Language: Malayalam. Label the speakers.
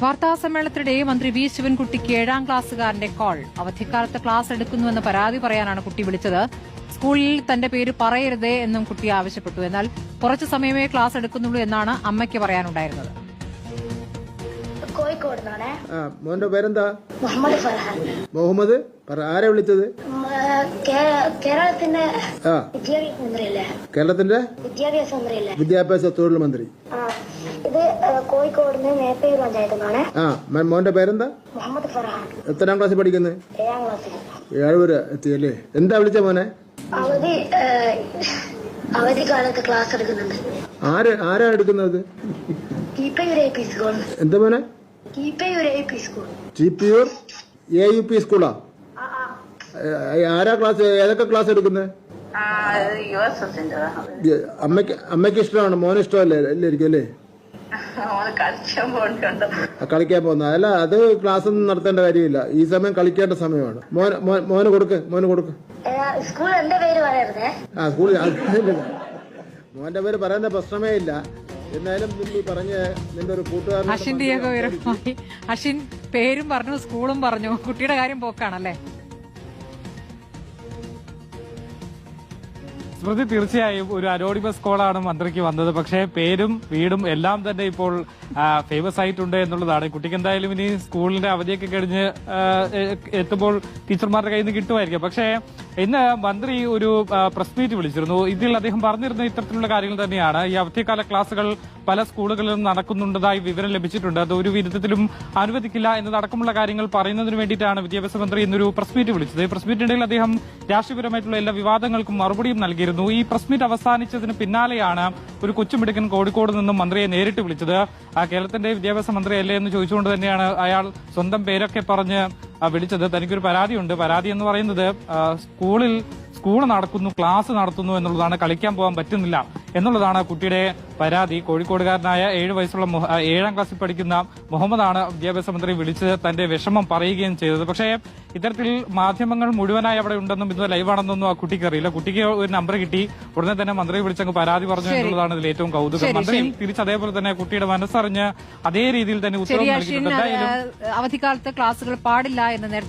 Speaker 1: വാർത്താസമ്മേളനത്തിനിടെ മന്ത്രി വി ശിവൻകുട്ടിക്ക് 7ാം ക്ലാസ്സുകാരന്റെ കോൾ. അവധിക്കാലത്ത് ക്ലാസ് എടുക്കുന്നുവെന്ന് പരാതി പറയാനാണ് കുട്ടി വിളിച്ചത്. സ്കൂളിൽ തന്റെ പേര് പറയരുതേ എന്നും കുട്ടി ആവശ്യപ്പെട്ടു. എന്നാൽ കുറച്ചു സമയമേ ക്ലാസ് എടുക്കുന്നുള്ളൂ എന്നാണ് അമ്മയ്ക്ക് പറയാനുണ്ടായിരുന്നത്.
Speaker 2: മോന്റെ പേരെന്താ?
Speaker 3: മുഹമ്മദ് ഫർഹാൻ.
Speaker 2: മുഹമ്മദ് ആരെ വിളിച്ചത്?
Speaker 3: കേരളത്തിന്റെ
Speaker 2: കേരളത്തിന്റെ
Speaker 3: വിദ്യാഭ്യാസ മന്ത്രിയല്ലേ?
Speaker 2: വിദ്യാഭ്യാസ തൊഴിൽ മന്ത്രി.
Speaker 3: ഇത് കോഴിക്കോട് മേപ്പയൂർ പഞ്ചായത്ത്.
Speaker 2: മോന്റെ പേരെന്താ?
Speaker 3: മുഹമ്മദ് ഫർഹാൻ.
Speaker 2: എത്രാം ക്ലാസ്സിൽ പഠിക്കുന്നത്?
Speaker 3: 7ാം ക്ലാസ്സിൽ.
Speaker 2: 7 വരെ എത്തിയല്ലേ? എന്താ വിളിച്ച മോനെ?
Speaker 3: അവധിക്കാലത്ത് ക്ലാസ് എടുക്കുന്നുണ്ട്.
Speaker 2: ആരാ എടുക്കുന്നത്? എന്താ മോനെ? ചിപ്പിയൂർ AUP സ്കൂളാ? ആരാ ക്ലാസ്? ഏതൊക്കെ ക്ലാസ് എടുക്കുന്നത്? അമ്മയ്ക്ക് ഇഷ്ടമാണ്, മോന് ഇഷ്ടമല്ലേ? എല്ലായിരിക്കും അല്ലേ? കളിക്കാൻ പോകുന്ന അല്ല, അത് ക്ലാസ് ഒന്നും നടത്തേണ്ട കാര്യമില്ല. ഈ സമയം കളിക്കേണ്ട സമയമാണ്. മോന് കൊടുക്ക്. സ്കൂളിൽ മോന്റെ പേര് പറയുന്ന പ്രശ്നമേ ഇല്ല. എന്നാലും പറഞ്ഞ നിന്റെ ഒരു കൂട്ടുകാരൻ
Speaker 1: അഷിൻ പേരും പറഞ്ഞു, സ്കൂളും പറഞ്ഞു. കുട്ടിയുടെ കാര്യം പോക്കാണല്ലേ?
Speaker 4: സ്മൃതി, തീർച്ചയായും ഒരു അനോണിമസ് കോളാണ് മന്ത്രിക്ക് വന്നത്. പക്ഷേ പേരും വീടും എല്ലാം തന്നെ ഇപ്പോൾ ഫേമസ് ആയിട്ടുണ്ട് എന്നുള്ളതാണ്. കുട്ടിക്ക് എന്തായാലും ഇനി സ്കൂളിന്റെ അവധിയൊക്കെ കഴിഞ്ഞ് എത്തുമ്പോൾ ടീച്ചർമാരുടെ കയ്യിൽ നിന്ന് കിട്ടുമായിരിക്കും. പക്ഷേ ഇന്ന് മന്ത്രി ഒരു പ്രസ് മീറ്റ് വിളിച്ചിരുന്നു. ഇതിൽ അദ്ദേഹം പറഞ്ഞിരുന്ന ഇത്തരത്തിലുള്ള കാര്യങ്ങൾ തന്നെയാണ്. ഈ അവധിക്കാല ക്ലാസുകൾ പല സ്കൂളുകളിലും നടക്കുന്നുണ്ടതായി വിവരം ലഭിച്ചിട്ടുണ്ട്. അത് ഒരു വിധത്തിലും അനുവദിക്കില്ല എന്നതടക്കമുള്ള കാര്യങ്ങൾ പറയുന്നതിന് വേണ്ടിയിട്ടാണ് വിദ്യാഭ്യാസ മന്ത്രി ഇന്നൊരു പ്രസ് മീറ്റ് വിളിച്ചത്. ഈ പ്രസ് മീറ്റിനിടയിൽ അദ്ദേഹം രാഷ്ട്രീയപരമായിട്ടുള്ള എല്ലാ വിവാദങ്ങൾക്കും മറുപടിയും നൽകിയിരുന്നു. ഈ പ്രസ് മീറ്റ് അവസാനിച്ചതിന് പിന്നാലെയാണ് ഒരു കൊച്ചുമിടുക്കൻ കോഴിക്കോട് നിന്നും മന്ത്രിയെ നേരിട്ട് വിളിച്ചത്. കേരളത്തിന്റെ വിദ്യാഭ്യാസ മന്ത്രിയല്ലേ എന്ന് ചോദിച്ചുകൊണ്ട് തന്നെയാണ് അയാൾ സ്വന്തം പേരൊക്കെ പറഞ്ഞ് വിളിച്ചത്. തനിക്കൊരു പരാതിയുണ്ട്. പരാതി എന്ന് പറയുന്നത് സ്കൂൾ നടക്കുന്നു, ക്ലാസ് നടത്തുന്നു എന്നുള്ളതാണ്. കളിക്കാൻ പോകാൻ പറ്റുന്നില്ല എന്നുള്ളതാണ് കുട്ടിയുടെ പരാതി. കോഴിക്കോടുകാരനായ 7 വയസ്സുള്ള 7ാം ക്ലാസ്സിൽ പഠിക്കുന്ന മുഹമ്മദാണ് വിദ്യാഭ്യാസ മന്ത്രി വിളിച്ച് തന്റെ വിഷമം പറയുകയും ചെയ്തത്. പക്ഷേ ഇത്തരത്തിൽ മാധ്യമങ്ങൾ മുഴുവനായി അവിടെ ഉണ്ടെന്നും ഇത് ലൈവാണെന്നൊന്നും ആ കുട്ടിക്ക് അറിയില്ല. കുട്ടിക്ക് ഒരു നമ്പർ കിട്ടി, ഉടനെ തന്നെ മന്ത്രി വിളിച്ചങ്ങ് പരാതി പറഞ്ഞു എന്നുള്ളതാണ് ഇതിൽ ഏറ്റവും കൗതുകം. മന്ത്രിയും തിരിച്ച് അതേപോലെ തന്നെ കുട്ടിയുടെ മനസ്സറിഞ്ഞ് അതേ രീതിയിൽ തന്നെ ഉത്തരവ് നൽകിയിട്ടുണ്ട്.
Speaker 1: അവധിക്കാലത്ത് ക്ലാസുകൾ പാടില്ല എന്ന് നേരത്തെ